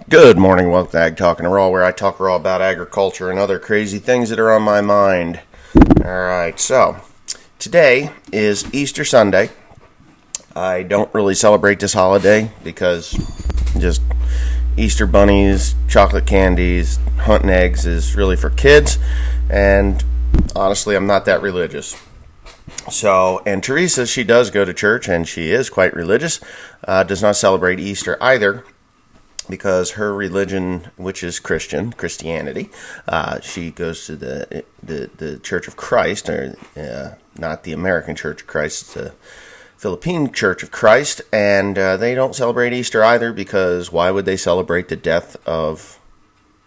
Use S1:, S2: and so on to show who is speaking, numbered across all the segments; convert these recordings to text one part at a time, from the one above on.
S1: Good morning, welcome to Ag Talking Raw, where I talk raw about agriculture and other crazy things that are on my mind. Alright, so today is Easter Sunday. I don't really celebrate this holiday because just Easter bunnies, chocolate candies, hunting eggs is really for kids, and honestly, I'm not that religious. So, and Teresa, she does go to church, and she is quite religious, does not celebrate Easter either, because her religion, which is Christianity, she goes to the Church of Christ, or not the American Church of Christ, it's the Philippine Church of Christ, and they don't celebrate Easter either, because why would they celebrate the death of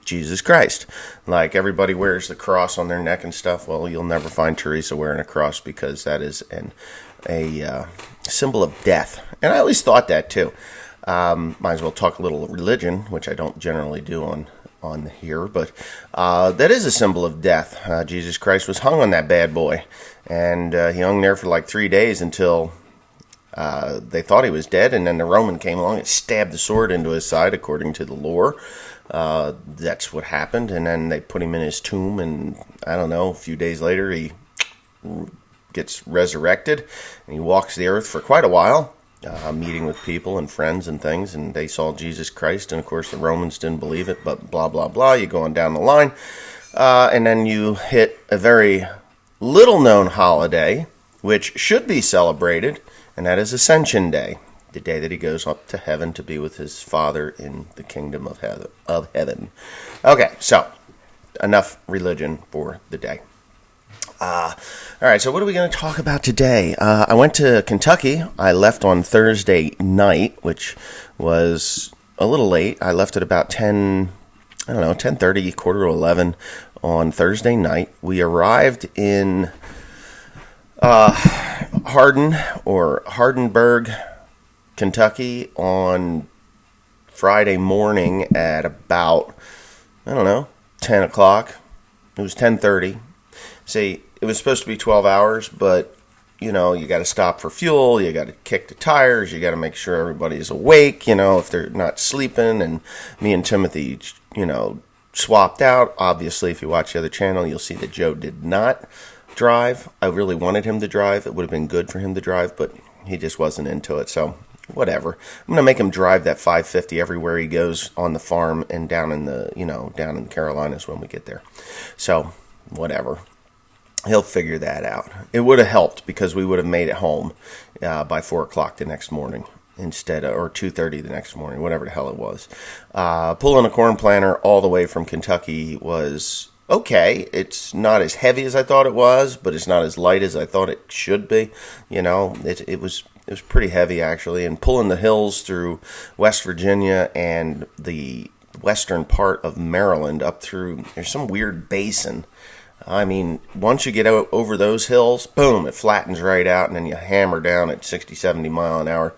S1: Jesus Christ? Like, everybody wears the cross on their neck and stuff. Well, you'll never find Teresa wearing a cross, because that is a symbol of death. And I always thought that too. Might as well talk a little religion, which I don't generally do on here, but that is a symbol of death. Jesus Christ was hung on that bad boy, and he hung there for like 3 days until they thought he was dead, and then the Roman came along and stabbed the sword into his side, according to the lore. That's what happened, and then they put him in his tomb, and I don't know, a few days later he gets resurrected, and he walks the earth for quite a while, meeting with people and friends and things, and they saw Jesus Christ, and of course the Romans didn't believe it, but blah, blah, blah, you go on down the line, and then you hit a very little-known holiday, which should be celebrated, and that is Ascension Day, the day that he goes up to heaven to be with his Father in the kingdom of heaven. Okay, so enough religion for the day. All right, so what are we going to talk about today? I went to Kentucky. I left on Thursday night, which was a little late. I left at about 10:30, quarter to 11 on Thursday night. We arrived in Hardenburg, Kentucky on Friday morning at about, 10 o'clock. It was 10:30. See, it was supposed to be 12 hours, but, you got to stop for fuel, you got to kick the tires, you got to make sure everybody's awake, if they're not sleeping, and me and Timothy, swapped out. Obviously, if you watch the other channel, you'll see that Joe did not drive. I really wanted him to drive. It would have been good for him to drive, but he just wasn't into it, so whatever. I'm going to make him drive that 550 everywhere he goes on the farm and down in the Carolinas when we get there. So, whatever. He'll figure that out. It would have helped because we would have made it home by 4 o'clock the next morning instead of, or 2:30 the next morning, whatever the hell it was. Pulling a corn planter all the way from Kentucky was okay. It's not as heavy as I thought it was, but it's not as light as I thought it should be. It was pretty heavy, actually. And pulling the hills through West Virginia and the western part of Maryland up through, there's some weird basin. I mean, once you get over those hills, boom, it flattens right out, and then you hammer down at 60, 70 mile an hour,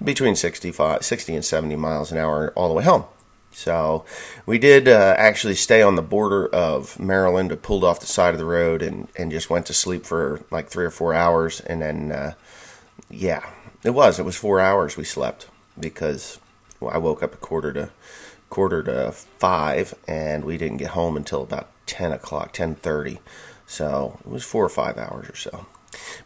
S1: between 60 and 70 miles an hour all the way home. So we did actually stay on the border of Maryland. We pulled off the side of the road and just went to sleep for like 3 or 4 hours. And then, it was 4 hours we slept because I woke up at quarter to 5, and we didn't get home until about 10 o'clock, 10:30. So it was 4 or 5 hours or so.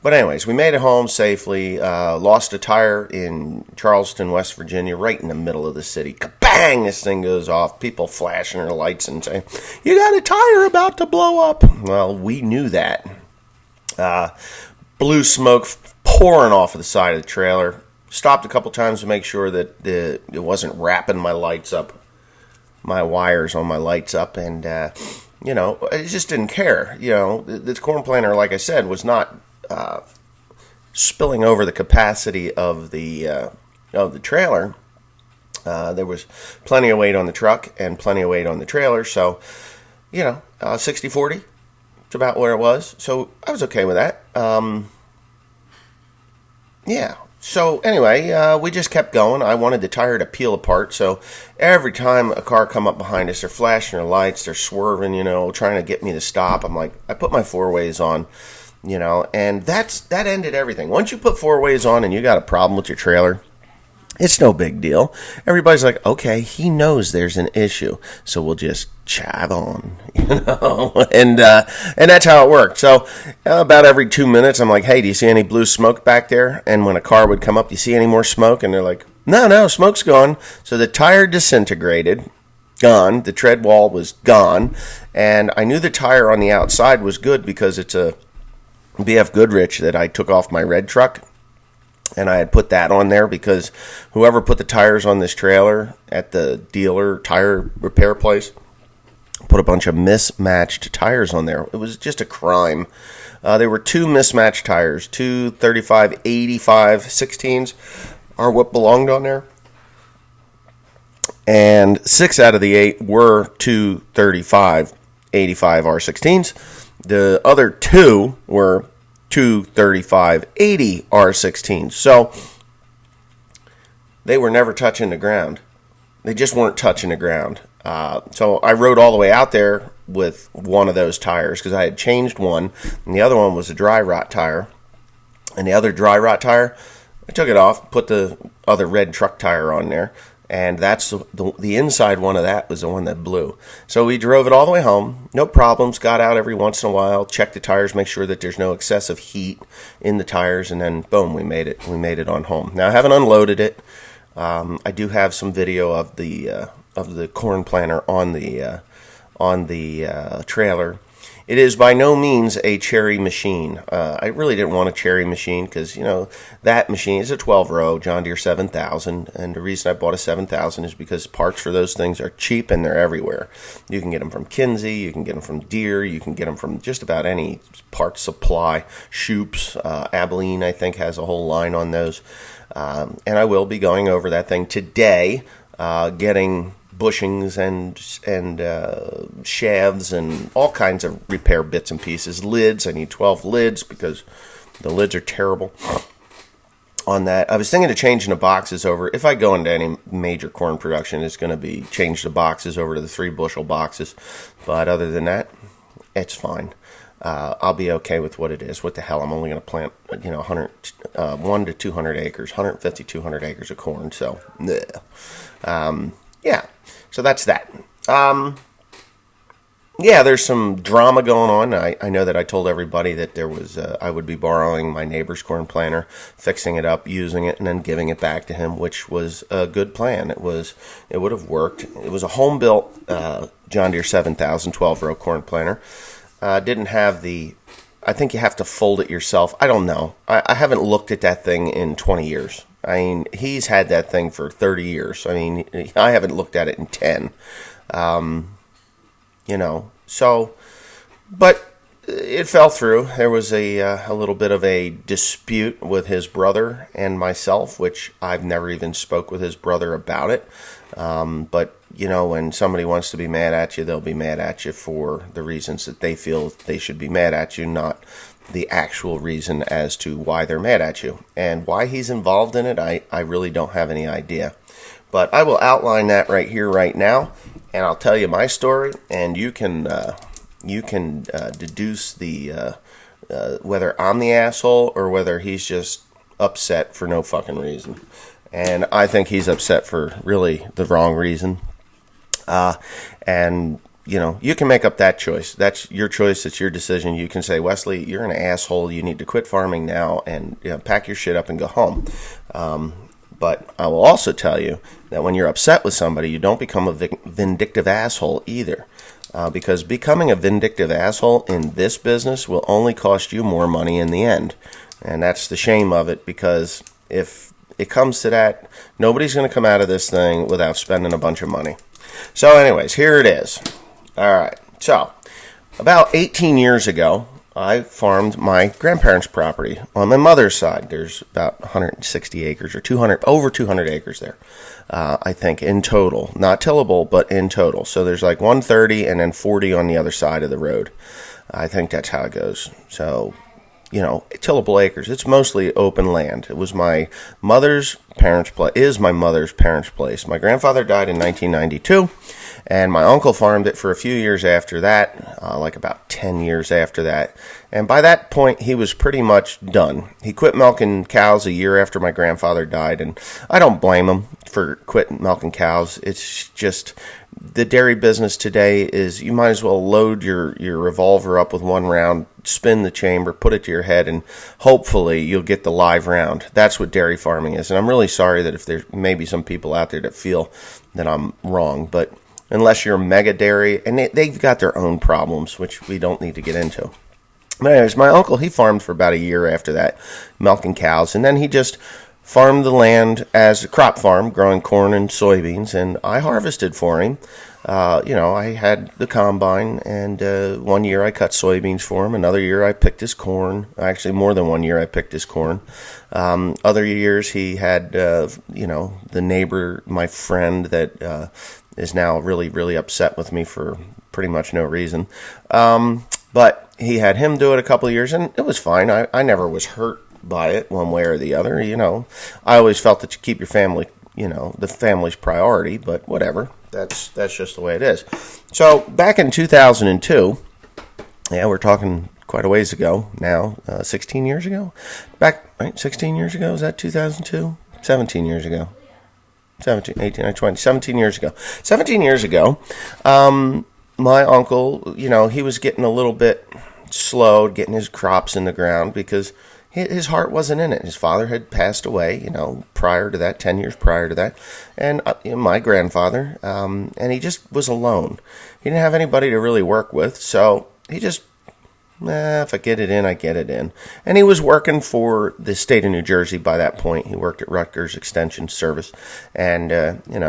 S1: But anyways, we made it home safely. Lost a tire in Charleston, West Virginia, right in the middle of the city. Bang! This thing goes off. People flashing their lights and saying, "You got a tire about to blow up." Well, we knew that. Blue smoke pouring off of the side of the trailer. Stopped a couple times to make sure that it wasn't wrapping my lights up, my wires on my lights up, and I just didn't care. The corn planter, like I said, was not spilling over the capacity of the trailer. There was plenty of weight on the truck and plenty of weight on the trailer, so 60-40, it's about where it was. So I was okay with that. So anyway, we just kept going. I wanted the tire to peel apart, so every time a car come up behind us, they're flashing their lights, they're swerving, trying to get me to stop. I'm like, I put my 4-ways on, and that ended everything. Once you put 4-ways on and you got a problem with your trailer, It's no big deal. Everybody's like, okay, he knows there's an issue, so we'll just chive on, and that's how it worked. So about every 2 minutes, I'm like, hey, do you see any blue smoke back there? And when a car would come up, do you see any more smoke? And they're like, no, smoke's gone. So the tire disintegrated, gone. The tread wall was gone, and I knew the tire on the outside was good because it's a BF Goodrich that I took off my red truck. And I had put that on there because whoever put the tires on this trailer at the dealer tire repair place put a bunch of mismatched tires on there. It was just a crime. There were 2 mismatched tires, 2 35-85 16s are what belonged on there. And 6 out of the 8 were 2 35-85 R16s. The other 2 were 2 35-80 R16s. So they were never touching the ground. They just weren't touching the ground. So I rode all the way out there with one of those tires because I had changed one, and the other one was a dry rot tire. And the other dry rot tire, I took it off, put the other red truck tire on there, and that's the inside one of that was the one that blew. So we drove it all the way home, no problems, got out every once in a while, checked the tires, make sure that there's no excessive heat in the tires, and then boom, we made it on home. Now I haven't unloaded it. I do have some video of the corn planter on the trailer. It is by no means a Cherry machine. I really didn't want a Cherry machine because, that machine is a 12-row John Deere 7000. And the reason I bought a 7000 is because parts for those things are cheap and they're everywhere. You can get them from Kinsey, you can get them from Deere, you can get them from just about any parts supply. Shoops, Abilene, I think, has a whole line on those. And I will be going over that thing today, getting bushings and shafts and all kinds of repair bits and pieces. Lids, I need 12 lids because the lids are terrible on that. I was thinking of changing the boxes over. If I go into any major corn production, it's going to be change the boxes over to the 3-bushel boxes. But other than that, it's fine. I'll be okay with what it is. What the hell? I'm only going to plant, 1 to 200 acres, 150, 200 acres of corn. So, yeah. So that's that. There's some drama going on. I know that I told everybody that there was I would be borrowing my neighbor's corn planter, fixing it up, using it, and then giving it back to him, which was a good plan. It would have worked. It was a home-built John Deere 7000 12-row corn planter. Didn't have I think you have to fold it yourself. I don't know. I haven't looked at that thing in 20 years. I mean, he's had that thing for 30 years. I mean, I haven't looked at it in 10. So, but it fell through. There was a little bit of a dispute with his brother and myself, which I've never even spoke with his brother about it. But, when somebody wants to be mad at you, they'll be mad at you for the reasons that they feel they should be mad at you, not the actual reason as to why they're mad at you. And why he's involved in it, I really don't have any idea. But I will outline that right here, right now, and I'll tell you my story, and you can deduce the whether I'm the asshole or whether he's just upset for no fucking reason. And I think he's upset for really the wrong reason. You can make up that choice. That's your choice. It's your decision. You can say, Wesley, you're an asshole. You need to quit farming now and pack your shit up and go home. But I will also tell you that when you're upset with somebody, you don't become a vindictive asshole either. Because becoming a vindictive asshole in this business will only cost you more money in the end. And that's the shame of it, because if it comes to that, nobody's going to come out of this thing without spending a bunch of money. So anyways, here it is. All right. So about 18 years ago, I farmed my grandparents' property on my mother's side. There's about 160 acres or over 200 acres there, I think, in total. Not tillable, but in total. So there's like 130 and then 40 on the other side of the road. I think that's how it goes. So, tillable acres. It's mostly open land. It was my mother's parents' place. My grandfather died in 1992, And my uncle farmed it for a few years after that, like about 10 years after that. And by that point, he was pretty much done. He quit milking cows a year after my grandfather died, and I don't blame him for quitting milking cows. It's just the dairy business today is you might as well load your revolver up with one round, spin the chamber, put it to your head, and hopefully you'll get the live round. That's what dairy farming is. And I'm really sorry that if there's maybe some people out there that feel that I'm wrong, but unless you're a mega dairy, and they've got their own problems, which we don't need to get into. But anyways, my uncle, he farmed for about a year after that, milking cows, and then he just farmed the land as a crop farm, growing corn and soybeans, and I harvested for him. I had the combine, and one year I cut soybeans for him. Another year I picked his corn. Actually, more than one year I picked his corn. Other years he had, the neighbor, my friend that is now really, really upset with me for pretty much no reason. But he had him do it a couple of years, and it was fine. I never was hurt by it one way or the other. I always felt that you keep your family, the family's priority, but whatever. That's just the way it is. So back in 2002, we're talking quite a ways ago now, 16 years ago. 16 years ago, is that 2002? 17 years ago. 17, 18, 20, 17 years ago. 17 years ago, my uncle, he was getting a little bit slow getting his crops in the ground because his heart wasn't in it. His father had passed away, prior to that, 10 years prior to that. And my grandfather, and he just was alone. He didn't have anybody to really work with, so he just, if I get it in, I get it in. And he was working for the state of New Jersey by that point. He worked at Rutgers Extension Service. And,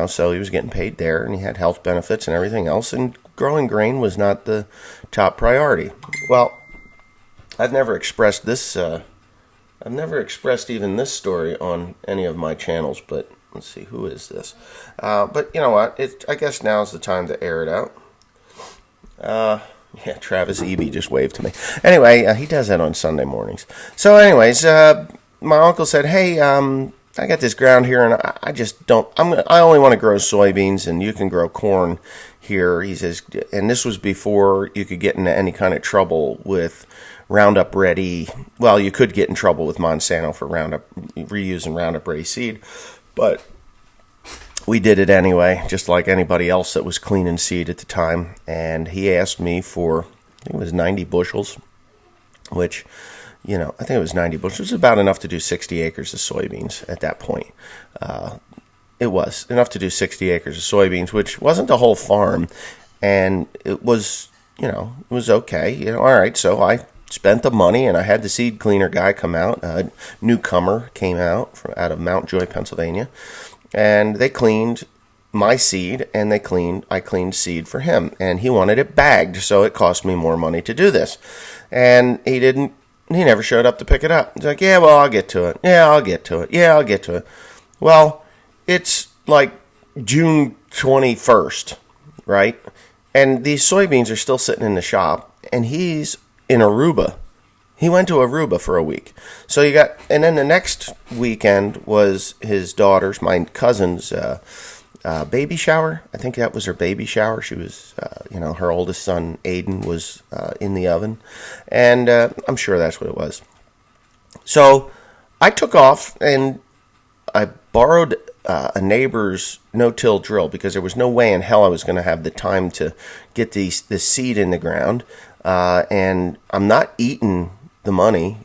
S1: so he was getting paid there, and he had health benefits and everything else. And growing grain was not the top priority. Well, I've never expressed even this story on any of my channels, but let's see, who is this? But you know what? I guess now's the time to air it out. Travis Eby just waved to me. Anyway, he does that on Sunday mornings. So anyways, my uncle said, hey, I got this ground here, and I only want to grow soybeans, and you can grow corn here. He says, and this was before you could get into any kind of trouble with Roundup Ready. Well, you could get in trouble with Monsanto for reusing Roundup Ready seed, but we did it anyway, just like anybody else that was cleaning seed at the time. And he asked me for, I think it was 90 bushels, which, I think it was 90 bushels. It was about enough to do 60 acres of soybeans at that point. It was enough to do 60 acres of soybeans, which wasn't the whole farm, and it was, it was okay. All right, so I spent the money, and I had the seed cleaner guy come out. A newcomer came out out of Mount Joy, Pennsylvania, and they cleaned my seed, and I cleaned seed for him, and he wanted it bagged, so it cost me more money to do this. And he never showed up to pick it up. He's like, yeah, well, I'll get to it. Yeah, I'll get to it. Yeah, I'll get to it. Well, it's like June 21st, right? And these soybeans are still sitting in the shop, and he's in Aruba. He went to Aruba for a week. So and then the next weekend was his daughter's, my cousin's, baby shower. I think that was her baby shower. She was, her oldest son, Aiden, was in the oven. And I'm sure that's what it was. So I took off, and I borrowed a neighbor's no-till drill because there was no way in hell I was going to have the time to get this seed in the ground. And I'm not eating the money,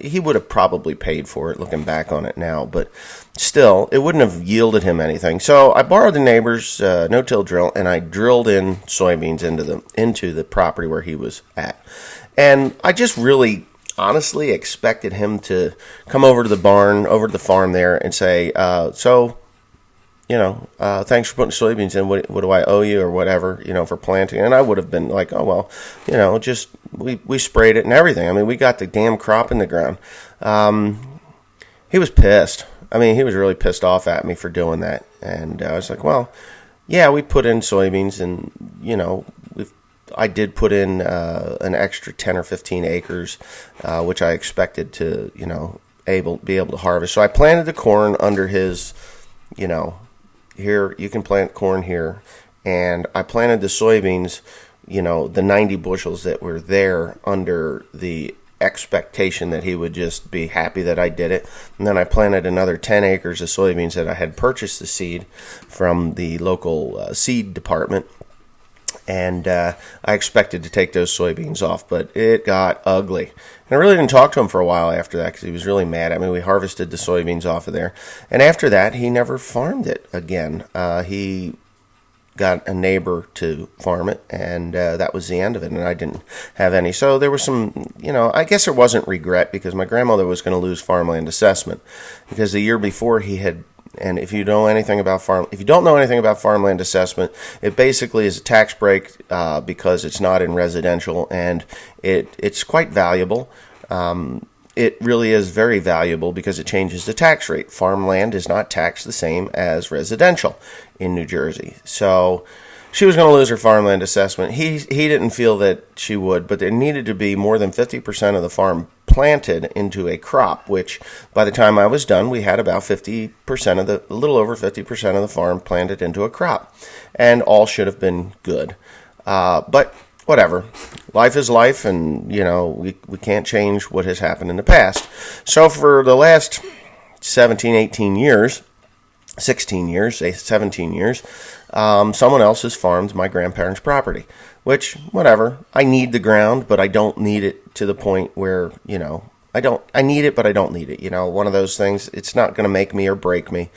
S1: he would have probably paid for it looking back on it now, but still, it wouldn't have yielded him anything. So I borrowed the neighbor's no-till drill, and I drilled in soybeans into the property where he was at. And I just really honestly expected him to come over to the barn, over to the farm there, and say, thanks for putting soybeans in. What do I owe you or whatever, for planting? And I would have been like, oh, well, just we sprayed it and everything. I mean, we got the damn crop in the ground. He was pissed. I mean, he was really pissed off at me for doing that. And I was like, well, yeah, we put in soybeans, and, I did put in an extra 10 or 15 acres, which I expected to, be able to harvest. So I planted the corn under his, here, you can plant corn here. and I planted the soybeans, the 90 bushels that were there under the expectation that he would just be happy that I did it. And then I planted another 10 acres of soybeans that I had purchased the seed from the local seed department. And I expected to take those soybeans off, but it got ugly. And I really didn't talk to him for a while after that because he was really mad at me. We harvested the soybeans off of there. And after that, he never farmed it again. He got a neighbor to farm it, and that was the end of it, and I didn't have any. So there was some, I guess there wasn't regret because my grandmother was going to lose farmland assessment because the year before he had. And if you don't know anything about farmland assessment, it basically is a tax break because it's not in residential, and it's quite valuable. It really is very valuable because it changes the tax rate. Farmland is not taxed the same as residential in New Jersey. So she was going to lose her farmland assessment. He didn't feel that she would, but there needed to be more than 50% of the farm planted into a crop, which by the time I was done, we had about a little over 50% of the farm planted into a crop. And all should have been good. But whatever. Life is life, and, we can't change what has happened in the past. So for the last 17 years, someone else has farmed my grandparents' property, which, whatever. I need the ground, but I don't need it to the point where, I need it, but I don't need it. One of those things, it's not going to make me or break me.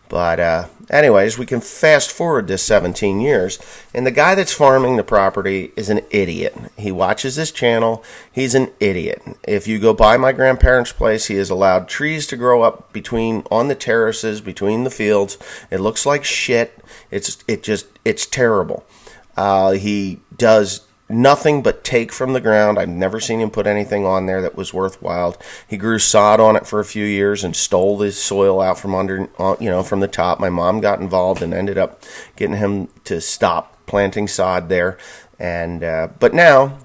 S1: But anyways, we can fast forward this 17 years, and the guy that's farming the property is an idiot. He watches this channel. He's an idiot. If you go by my grandparents' place, he has allowed trees to grow up on the terraces, between the fields. It looks like shit. It's terrible. He does nothing but take from the ground. I've never seen him put anything on there that was worthwhile. He grew sod on it for a few years and stole the soil out from under, from the top. My mom got involved and ended up getting him to stop planting sod there. And but now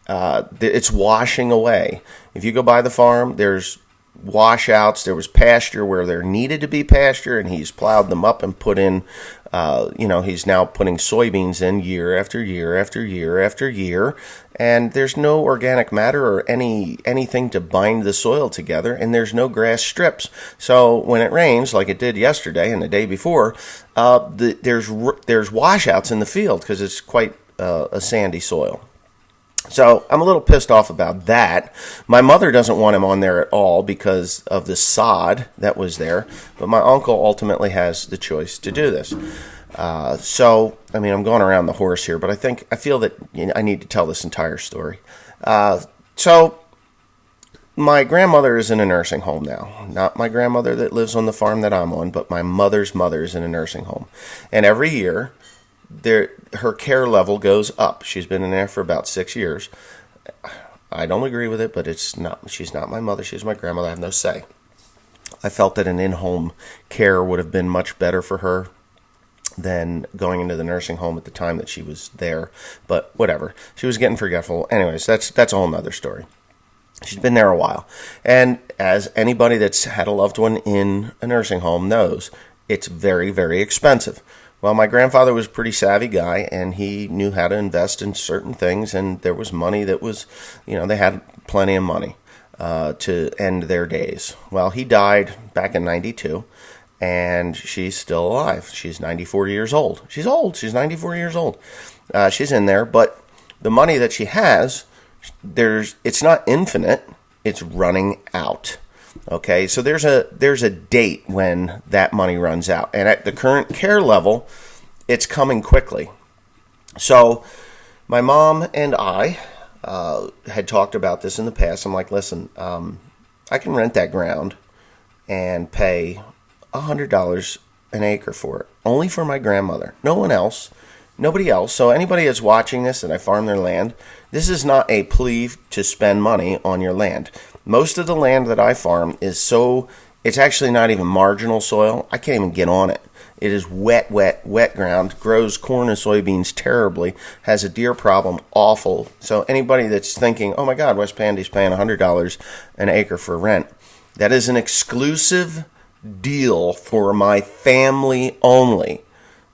S1: it's washing away. If you go by the farm, there's washouts. There was pasture where there needed to be pasture, and he's plowed them up and put in. He's now putting soybeans in year after year after year after year, and there's no organic matter or anything to bind the soil together, and there's no grass strips. So when it rains, like it did yesterday and the day before, there's washouts in the field because it's quite a sandy soil. So I'm a little pissed off about that. My mother doesn't want him on there at all because of the sod that was there, but my uncle ultimately has the choice to do this. I'm going around the horse here, but I feel that I need to tell this entire story. So my grandmother is in a nursing home now. Not my grandmother that lives on the farm that I'm on, but my mother's mother is in a nursing home. And every year, her care level goes up. She's been in there for about 6 years. I don't agree with it, but she's not my mother. She's my grandmother. I have no say. I felt that an in-home care would have been much better for her than going into the nursing home at the time that she was there. But whatever. She was getting forgetful. Anyways, that's a whole nother story. She's been there a while. And as anybody that's had a loved one in a nursing home knows, it's very, very expensive. Well, my grandfather was a pretty savvy guy, and he knew how to invest in certain things, and there was money that was, they had plenty of money to end their days. Well, he died back in 92, and she's still alive. She's 94 years old. She's old. She's 94 years old. She's in there, but the money that she has, it's not infinite. It's running out. Okay, so there's a date when that money runs out. And at the current care level, it's coming quickly. So my mom and I had talked about this in the past. I'm like, listen, I can rent that ground and pay $100 an acre for it. Only for my grandmother. No one else. Nobody else. So anybody that's watching this and I farm their land, this is not a plea to spend money on your land. Most of the land that I farm it's actually not even marginal soil. I can't even get on it. It is wet ground, grows corn and soybeans terribly, has a deer problem, awful. So anybody that's thinking, oh my God, West Pandy's paying $100 an acre for rent, that is an exclusive deal for my family only.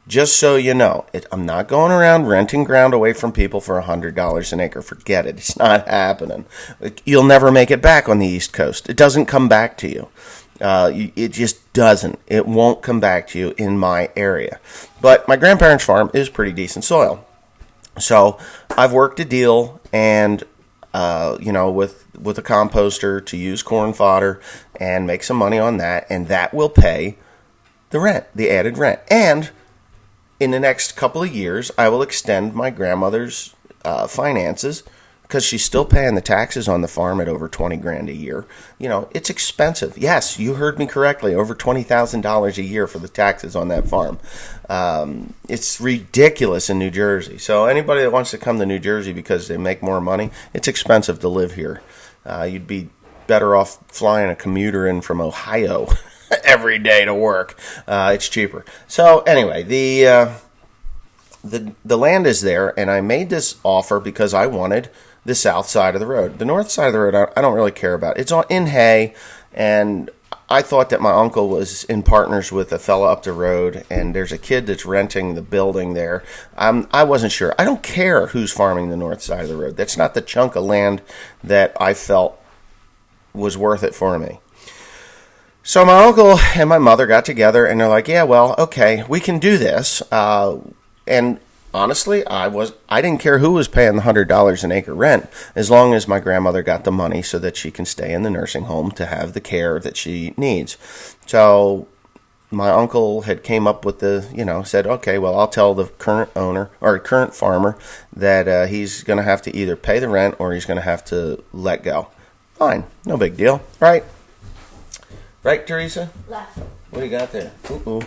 S1: Just so you know, I'm not going around renting ground away from people for $100 an acre. Forget it. It's not happening. You'll never make it back on the East Coast. It doesn't come back to you. It just doesn't. It won't come back to you in my area. But my grandparents' farm is pretty decent soil. So I've worked a deal and, with a composter to use corn fodder and make some money on that. And that will pay the rent, the added rent. And in the next couple of years, I will extend my grandmother's finances because she's still paying the taxes on the farm at over $20,000 a year. It's expensive. Yes, you heard me correctly. Over $20,000 a year for the taxes on that farm. It's ridiculous in New Jersey. So anybody that wants to come to New Jersey because they make more money, it's expensive to live here. You'd be better off flying a commuter in from Ohio every day to work. It's cheaper. So anyway, the land is there, and I made this offer because I wanted the south side of the road. The north side of the road, I don't really care about. It's in hay, and I thought that my uncle was in partners with a fella up the road, and there's a kid that's renting the building there. I wasn't sure. I don't care who's farming the north side of the road. That's not the chunk of land that I felt was worth it for me. So my uncle and my mother got together, and they're like, yeah, well, okay, we can do this. And honestly, I didn't care who was paying the $100 an acre rent, as long as my grandmother got the money so that she can stay in the nursing home to have the care that she needs. So my uncle had came up with said, okay, well, I'll tell the current owner or current farmer that he's going to have to either pay the rent or he's going to have to let go. Fine, no big deal, right? Right, Teresa?
S2: Left.
S1: What do you got there? Ooh,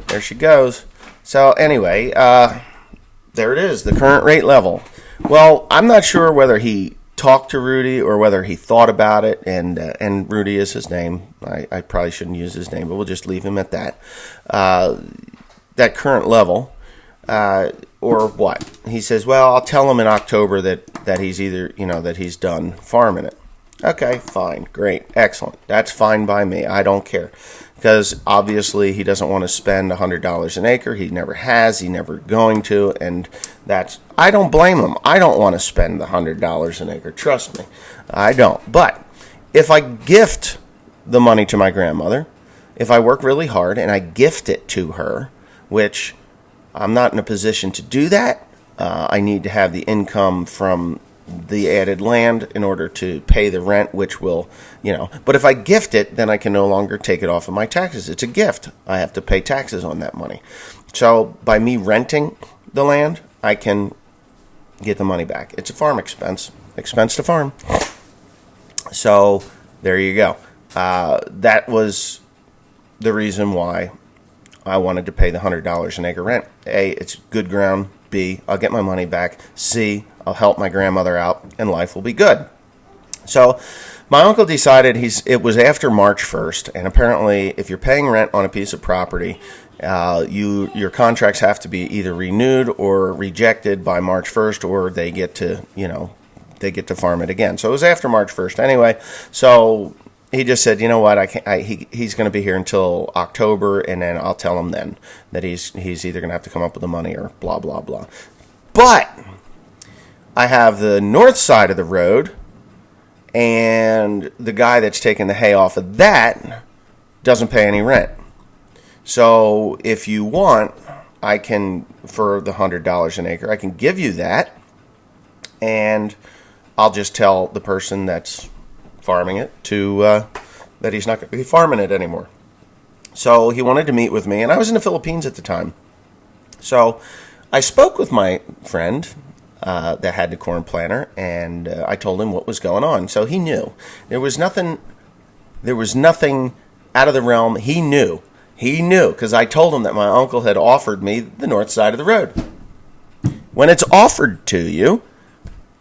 S1: there she goes. So anyway, there it is, the current rate level. Well, I'm not sure whether he talked to Rudy or whether he thought about it, and Rudy is his name. I probably shouldn't use his name, but we'll just leave him at that. That current level, or what? He says, well, I'll tell him in October that he's either, that he's done farming it. Okay, fine, great, excellent. That's fine by me. I don't care. Because obviously he doesn't want to spend $100 an acre. He never has. He never going to. And I don't blame him. I don't want to spend the $100 an acre. Trust me. I don't. But if I gift the money to my grandmother, if I work really hard and I gift it to her, which I'm not in a position to do that, I need to have the income from the added land in order to pay the rent, which will, but if I gift it, then I can no longer take it off of my taxes. It's a gift. I have to pay taxes on that money. So by me renting the land, I can get the money back. It's a farm expense to farm. So there you go. That was the reason why I wanted to pay the $100 an acre rent. A, it's good ground. B, I'll get my money back. C, I'll help my grandmother out, and life will be good. So my uncle decided it was after March 1st, and apparently if you're paying rent on a piece of property, your contracts have to be either renewed or rejected by March 1st, or they get to farm it again. So it was after March 1st anyway. So he just said, you know what, he's going to be here until October, and then I'll tell him then that he's either going to have to come up with the money or blah, blah, blah. But I have the north side of the road, and the guy that's taking the hay off of that doesn't pay any rent. So if you want, I can, for the $100 an acre, I can give you that, and I'll just tell the person that's farming it that he's not going to be farming it anymore. So he wanted to meet with me, and I was in the Philippines at the time. So I spoke with my friend that had the corn planter, and I told him what was going on. So he knew. There was nothing out of the realm. He knew because I told him that my uncle had offered me the north side of the road. When it's offered to you,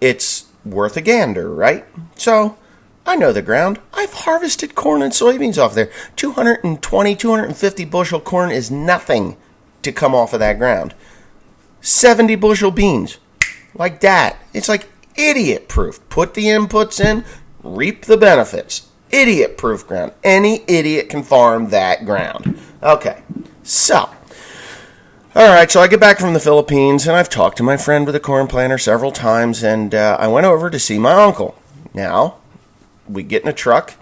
S1: it's worth a gander, right? So I know the ground. I've harvested corn and soybeans off there. 250 bushel corn is nothing to come off of that ground. 70 bushel beans. Like that. It's like idiot proof. Put the inputs in, reap the benefits. Idiot proof ground. Any idiot can farm that ground. Okay. So All right, so I get back from the Philippines, and I've talked to my friend with a corn planter several times, and I went over to see my uncle. Now, we get in a truck,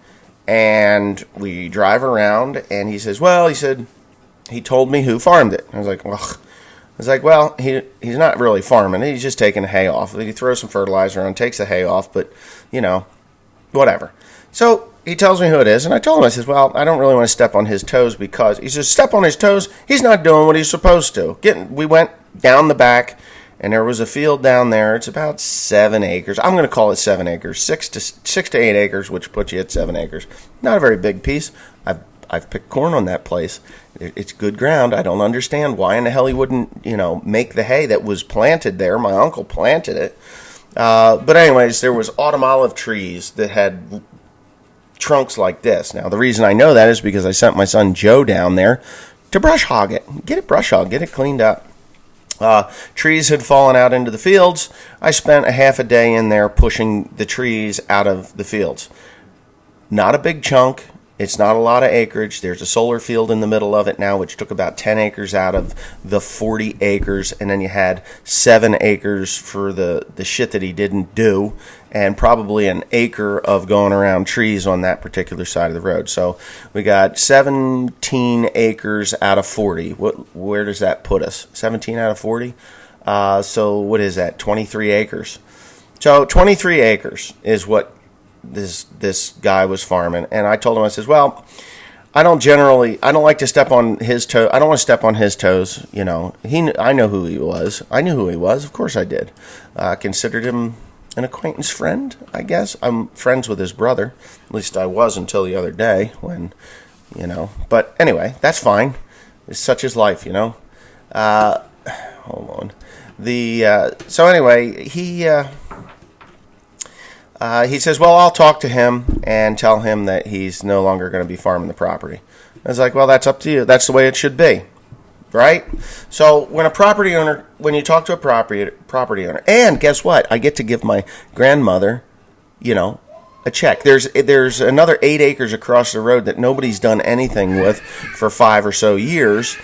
S1: and we drive around, and he says, well, he told me who farmed it. I was like, well, he's not really farming it. He's just taking the hay off. He throws some fertilizer on, takes the hay off, but, whatever. So he tells me who it is, and I told him, I says, well, I don't really want to step on his toes because, he says, step on his toes? He's not doing what he's supposed to. We went down the back, and there was a field down there. It's about 7 acres. I'm going to call it 7 acres, 6 to 8 acres, which puts you at 7 acres. Not a very big piece. I've picked corn on that place. It's good ground. I don't understand why in the hell he wouldn't, make the hay that was planted there. My uncle planted it. But anyways, there was autumn olive trees that had trunks like this. Now, the reason I know that is because I sent my son Joe down there to brush hog it. Get it cleaned up. Trees had fallen out into the fields. I spent a half a day in there pushing the trees out of the fields. Not a big chunk. It's not a lot of acreage. There's a solar field in the middle of it now, which took about 10 acres out of the 40 acres. And then you had 7 acres for the shit that he didn't do, and probably an acre of going around trees on that particular side of the road. So we got 17 acres out of 40. Where does that put us? 17 out of 40? So what is that? 23 acres. So 23 acres is what this guy was farming, and I told him, I says, well, I don't like to step on his toe. I don't want to step on his toes. I know who he was. I knew who he was. Of course I did. Considered him an acquaintance friend, I guess. I'm friends with his brother. At least I was until the other day when, But anyway, that's fine. It's such is life, Hold on. So anyway, he says, well, I'll talk to him and tell him that he's no longer going to be farming the property. I was like, well, that's up to you. That's the way it should be, right? So when you talk to a property owner, and guess what? I get to give my grandmother, a check. There's another 8 acres across the road that nobody's done anything with for 5 or so years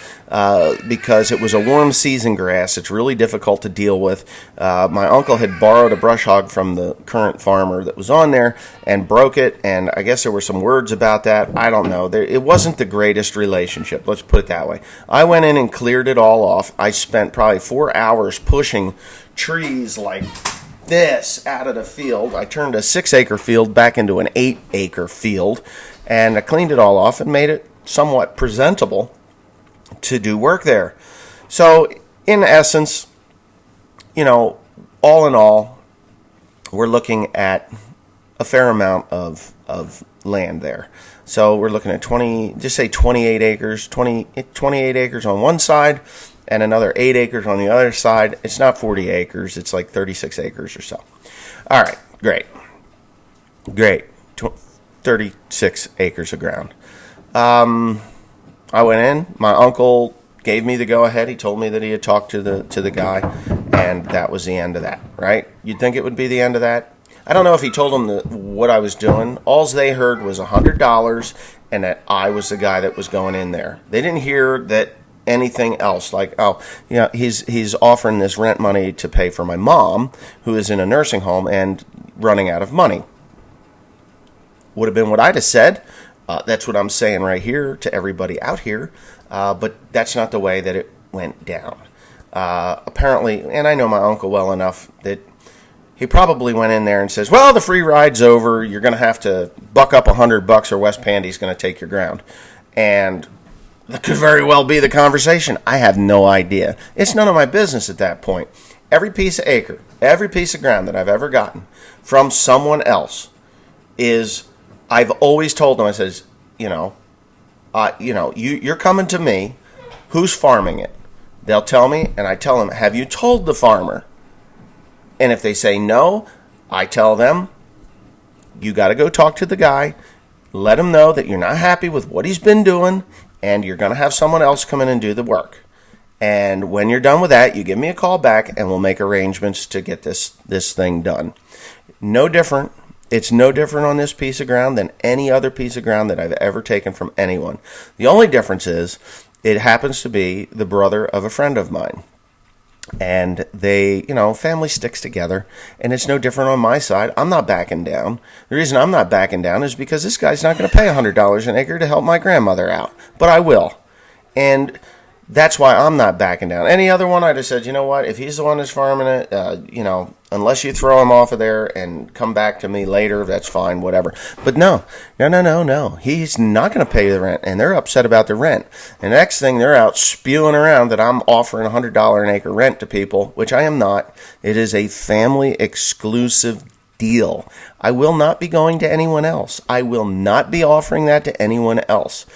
S1: because it was a warm season grass. It's really difficult to deal with. My uncle had borrowed a brush hog from the current farmer that was on there and broke it, and I guess there were some words about that. I don't know. It wasn't the greatest relationship. Let's put it that way. I went in and cleared it all off. I spent probably 4 hours pushing trees like this out of the field. I turned a 6-acre field back into an 8-acre field, and I cleaned it all off and made it somewhat presentable to do work there. So in essence, all in all, we're looking at a fair amount of land there. So we're looking at 28 acres, 28 acres on one side, and another 8 acres on the other side. It's not 40 acres. It's like 36 acres or so. All right, great. 36 acres of ground. I went in. My uncle gave me the go-ahead. He told me that he had talked to the guy, and that was the end of that, right? You'd think it would be the end of that. I don't know if he told them what I was doing. All they heard was $100 and that I was the guy that was going in there. They didn't hear that anything else, like, he's offering this rent money to pay for my mom, who is in a nursing home and running out of money. Would have been what I'd have said. That's what I'm saying right here to everybody out here, but that's not the way that it went down. Apparently, and I know my uncle well enough that he probably went in there and says, well, the free ride's over, you're going to have to buck up $100 or West Pandy's going to take your ground. And that could very well be the conversation. I have no idea. It's none of my business at that point. Every piece of acre, every piece of ground that I've ever gotten from someone else is, I've always told them, I says, you're coming to me, who's farming it? They'll tell me, and I tell them, have you told the farmer? And if they say no, I tell them, you got to go talk to the guy, let him know that you're not happy with what he's been doing, and you're going to have someone else come in and do the work. And when you're done with that, you give me a call back, and we'll make arrangements to get this thing done. No different. It's no different on this piece of ground than any other piece of ground that I've ever taken from anyone. The only difference is it happens to be the brother of a friend of mine. And they, family sticks together, and it's no different on my side. I'm not backing down. The reason I'm not backing down is because this guy's not going to pay $100 an acre to help my grandmother out, but I will. And that's why I'm not backing down. Any other one, I'd have said, you know what, if he's the one that's farming it, unless you throw him off of there and come back to me later, that's fine, whatever. But no. He's not going to pay the rent, and they're upset about the rent. And the next thing, they're out spewing around that I'm offering $100 an acre rent to people, which I am not. It is a family exclusive deal. I will not be going to anyone else. I will not be offering that to anyone else.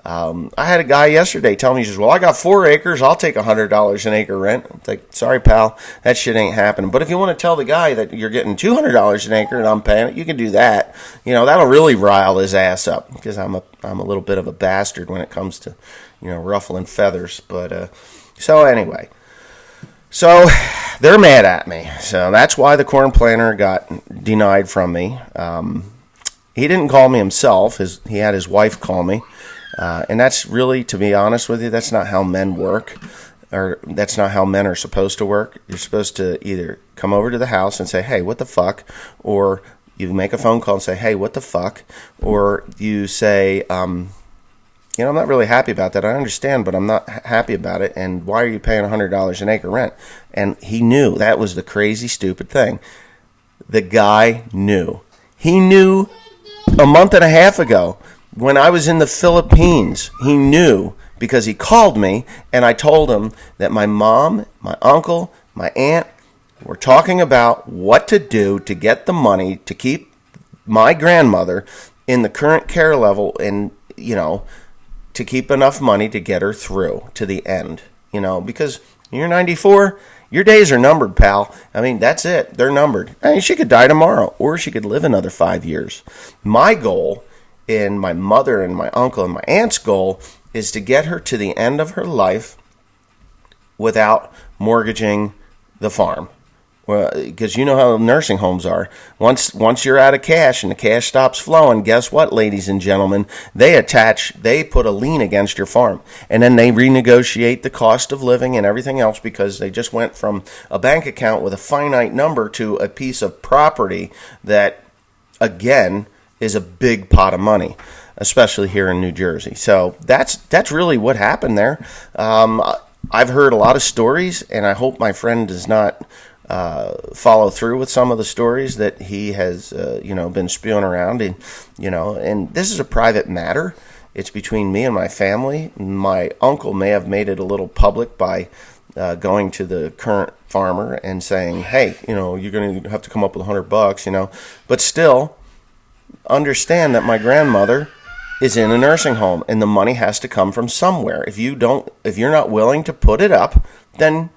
S1: I had a guy yesterday tell me, he says, well, I got 4 acres. I'll take $100 an acre rent. I'm like, sorry, pal, that shit ain't happening. But if you want to tell the guy that you're getting $200 an acre and I'm paying it, you can do that. That'll really rile his ass up, because I'm a little bit of a bastard when it comes to, ruffling feathers. But, so anyway, so they're mad at me. So that's why the corn planter got denied from me. He didn't call me himself. He had his wife call me. And that's really, to be honest with you, that's not how men work, or that's not how men are supposed to work. You're supposed to either come over to the house and say, hey, what the fuck? Or you make a phone call and say, hey, what the fuck? Or you say, I'm not really happy about that. I understand, but I'm not happy about it. And why are you paying $100 an acre rent? And he knew that was the crazy, stupid thing. The guy knew. He knew a month and a half ago. When I was in the Philippines, he knew, because he called me, and I told him that my mom, my uncle, my aunt were talking about what to do to get the money to keep my grandmother in the current care level, and, to keep enough money to get her through to the end, because you're 94, your days are numbered, pal. I mean, that's it. They're numbered. I mean, she could die tomorrow, or she could live another 5 years. My goal, and my mother and my uncle and my aunt's goal, is to get her to the end of her life without mortgaging the farm. Well, because you know how nursing homes are. Once you're out of cash and the cash stops flowing, guess what, ladies and gentlemen? They put a lien against your farm. And then they renegotiate the cost of living and everything else, because they just went from a bank account with a finite number to a piece of property that, again, is a big pot of money, especially here in New Jersey. So that's really what happened there. I've heard a lot of stories, and I hope my friend does not follow through with some of the stories that he has, been spewing around. And this is a private matter. It's between me and my family. My uncle may have made it a little public by going to the current farmer and saying, hey, you're going to have to come up with $100, but still, understand that my grandmother is in a nursing home, and the money has to come from somewhere. If you're not willing to put it up, then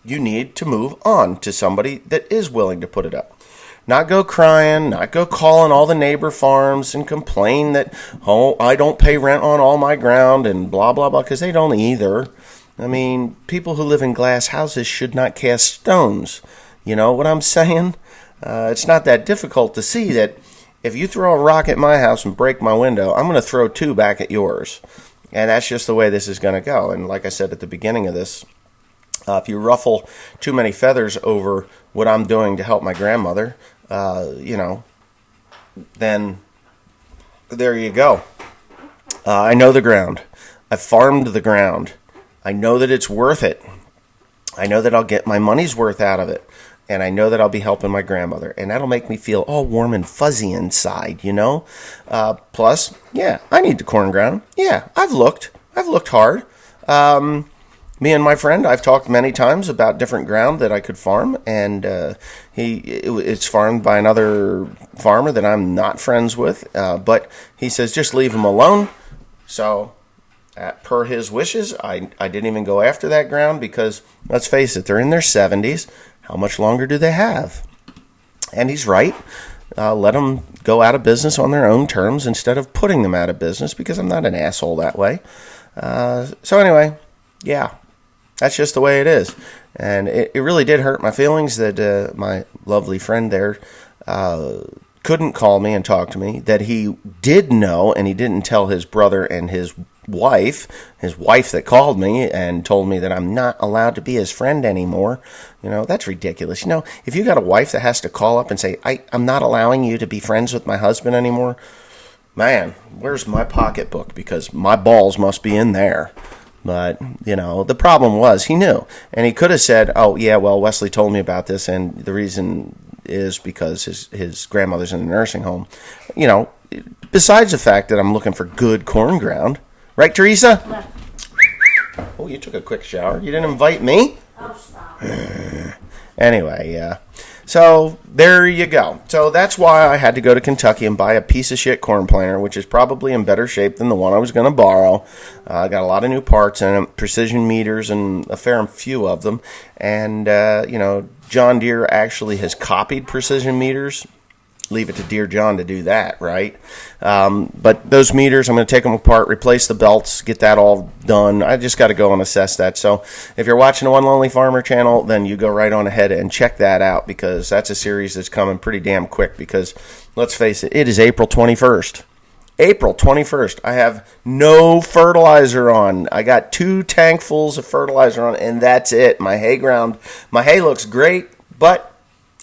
S1: you need to move on to somebody that is willing to put it up. Not go crying, not go calling all the neighbor farms and complain that, oh, I don't pay rent on all my ground and blah, blah, blah, because they don't either. I mean, people who live in glass houses should not cast stones. You know what I'm saying? It's not that difficult to see that if you throw a rock at my house and break my window, I'm going to throw 2 back at yours. And that's just the way this is going to go. And like I said at the beginning of this, if you ruffle too many feathers over what I'm doing to help my grandmother, then there you go. I know the ground. I farmed the ground. I know that it's worth it. I know that I'll get my money's worth out of it. And I know that I'll be helping my grandmother. And that'll make me feel all warm and fuzzy inside, Plus, yeah, I need the corn ground. Yeah, I've looked hard. Me and my friend, I've talked many times about different ground that I could farm. And it's farmed by another farmer that I'm not friends with. But he says, just leave him alone. So, per his wishes, I didn't even go after that ground because, let's face it, they're in their 70s. How much longer do they have? And he's right. Let them go out of business on their own terms instead of putting them out of business, because I'm not an asshole that way. So anyway, yeah, that's just the way it is. And it really did hurt my feelings that my lovely friend there couldn't call me and talk to me, that he did know and he didn't tell his brother and his his wife that called me and told me that I'm not allowed to be his friend anymore. That's ridiculous. If you got a wife that has to call up and say, I'm not allowing you to be friends with my husband anymore, man, where's my pocketbook? Because my balls must be in there. But, the problem was he knew. And he could have said, oh, yeah, well, Wesley told me about this, and the reason is because his grandmother's in a nursing home. Besides the fact that I'm looking for good corn ground. Right, Teresa? Yeah. Oh, you took a quick shower. You didn't invite me?
S2: Oh, stop.
S1: Anyway, yeah. So, there you go. So, that's why I had to go to Kentucky and buy a piece of shit corn planter, which is probably in better shape than the one I was going to borrow. I got a lot of new parts in it, precision meters, and a fair few of them. And, John Deere actually has copied precision meters. Leave it to Dear John to do that, right? But those meters, I'm going to take them apart, replace the belts, get that all done. I just got to go and assess that. So if you're watching the One Lonely Farmer channel, then you go right on ahead and check that out, because that's a series that's coming pretty damn quick, because let's face it, it is April 21st. April 21st. I have no fertilizer on. I got 2 tankfuls of fertilizer on, and that's it. My hay looks great, but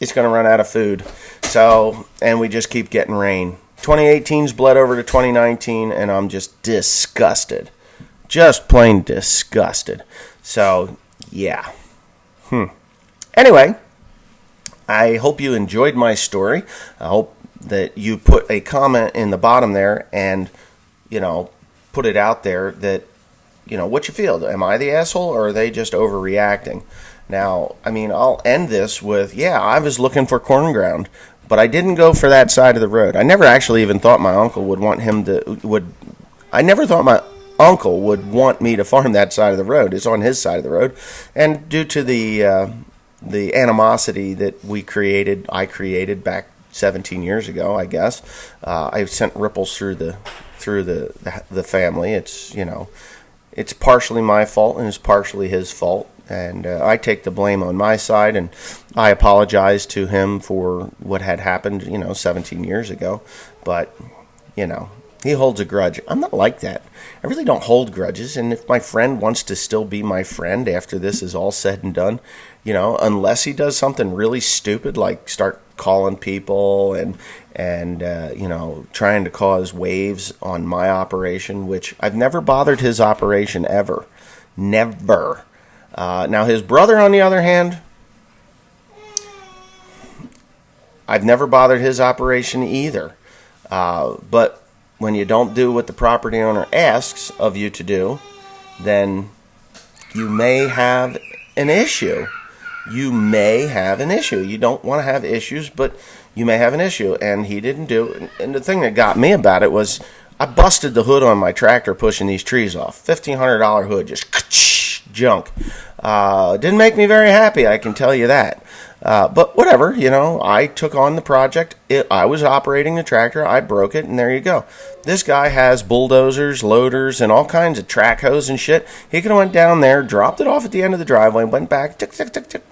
S1: it's going to run out of food. So, and we just keep getting rain. 2018's bled over to 2019, and I'm just disgusted. Just plain disgusted. So, yeah. Anyway, I hope you enjoyed my story. I hope that you put a comment in the bottom there and, put it out there that, what you feel. Am I the asshole, or are they just overreacting? Now, I'll end this with, I was looking for corn ground, but I didn't go for that side of the road. I never actually even thought my uncle would want I never thought my uncle would want me to farm that side of the road. It's on his side of the road. And due to the animosity that I created back 17 years ago, I guess, I sent ripples through the family. It's partially my fault and it's partially his fault. And I take the blame on my side, and I apologize to him for what had happened, 17 years ago. But, he holds a grudge. I'm not like that. I really don't hold grudges. And if my friend wants to still be my friend after this is all said and done, unless he does something really stupid, like start calling people and trying to cause waves on my operation, which I've never bothered his operation ever. Never. Now, his brother, on the other hand, I've never bothered his operation either. But when you don't do what the property owner asks of you to do, then you may have an issue. You may have an issue. You don't want to have issues, but you may have an issue. And he didn't do it. And the thing that got me about it was I busted the hood on my tractor pushing these trees off. $1,500 hood, just junk. Didn't make me very happy, I can tell you that. But whatever, I took on the project. I was operating the tractor. I broke it, and there you go. This guy has bulldozers, loaders, and all kinds of track hose and shit. He could have went down there, dropped it off at the end of the driveway, went back, tick, tick, tick, tick,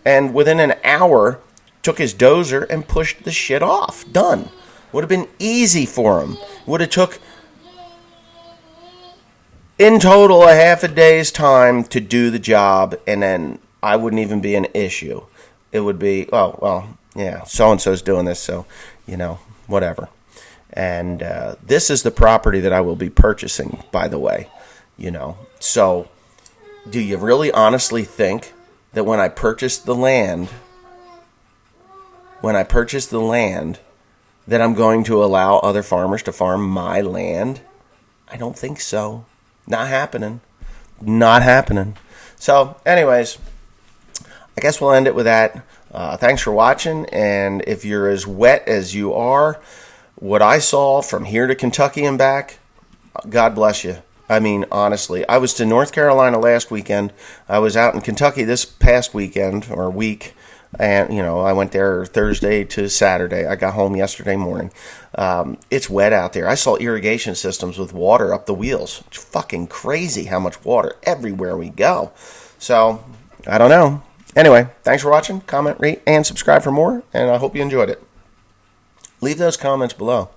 S1: and within an hour, took his dozer and pushed the shit off. Done. Would have been easy for him. Would have took, in total, a half a day's time to do the job, and then I wouldn't even be an issue. It would be, so-and-so's doing this, so, whatever. And this is the property that I will be purchasing, by the way, So, do you really honestly think that when I purchased the land, that I'm going to allow other farmers to farm my land? I don't think so. Not happening. So, anyways, I guess we'll end it with that. Thanks for watching, and if you're as wet as you are, what I saw from here to Kentucky and back, God bless you. Honestly, I was to North Carolina last weekend. I was out in Kentucky this past weekend, or week, and, I went there Thursday to Saturday. I got home yesterday morning. It's wet out there. I saw irrigation systems with water up the wheels. It's fucking crazy how much water everywhere we go. So, I don't know. Anyway, thanks for watching. Comment, rate, and subscribe for more, and I hope you enjoyed it. Leave those comments below.